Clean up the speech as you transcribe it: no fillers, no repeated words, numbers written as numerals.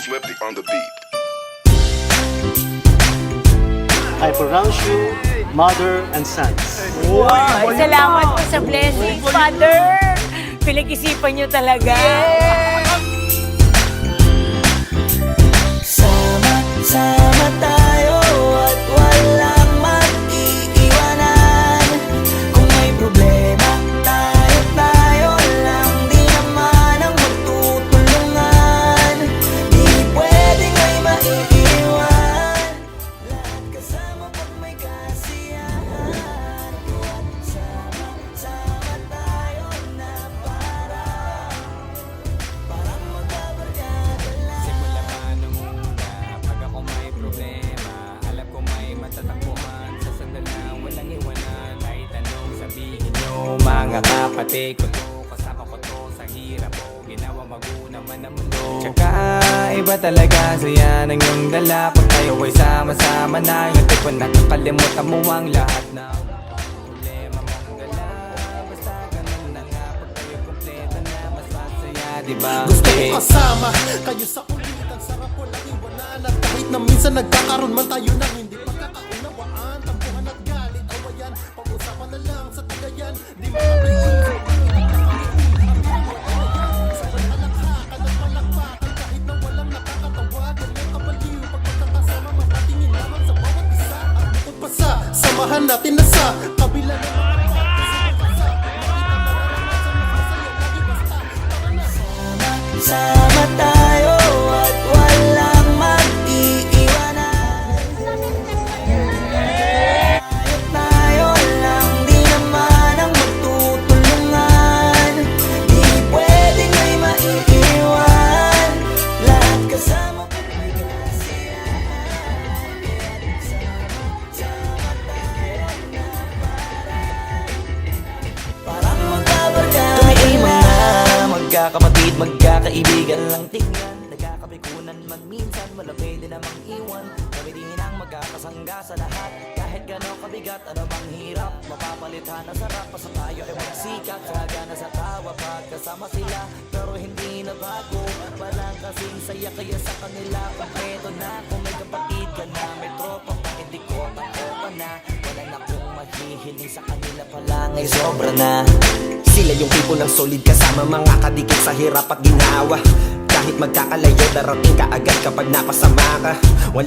Slippy on the beat. I pronounce you mother and sons. Ay, salamat po sa blessings, Father. Pinag-isipan niyo talaga. Sama tayo at walang mag-iiwanan. Kung may problema, tayo lang. Di naman ang magtutulungan. Di pwedeng may maiiwan. Lahat kasama pag may kasiyahan. Sama tayo na parang magkabarkada lang. Simula pa nung una, pag ako may problema, alam ko may matatakbuhan. Sa sandalang walang iwanan, kahit anong sabihin nyo. Mga kapatid ko to, kasama ko to sa hirap ko, ginawa magunang man ang mundo. Tsaka iba talaga saya ng iyong dala. Pag tayo ay sama-sama na, yung tipo nakakalimutan mo ang lahat ng problema mong dala. Basta ganun na nga, pag tayo kompleto na, mas masaya, diba? Gusto ko kasama kayo sa kulitan. Sarap walang iwanan. At kahit na minsan nagkakaroon man tayo ng hindi pagkakaunawaan, tampuhan at galit, awayan, pag-usapan na lang sa tagayan. Di makapagin sabay palakpakan at palakpakan. Kahit na walang nakakatawa, ganyan kabaliw. Pag magkakasama, mapatingin naman sa bawat isa. At bukod pa sa samahan natin na sa kabila ng mga Sama tayo at walang mag-iiwanan. Tayo lang, di naman ang magtutulungan. Di pwedeng may maiiwan. Lahat kasama pag may kasiyahan. Sama tayo na parang magkabarkada. Kami ay mga magkakapatid, magkakaibigan lang tingnan. Nagkakapikunan man minsan, wala pwede namang iwan. Kami din ang magkakasangga sa lahat. Kahit gano'ng kabigat, ano bang hirap, mapapalitan na sarap. Basta tayo ay magsikap, sagana sa tawa pagkasama sila. Pero hindi na bago, walang kasing saya. Kaya sa kanila, kompleto na. Kung may kapatid ka na, may tropa pa, hindi ko tako pa na. Wala na kong maghihiling sa kanila pa lang ay sobra na. Sila yung tipo ng solid kasama, mga kadikit sa hirap at ginawa. Kahit magkakalayo, darating ka agad kapag napasama ka. Wala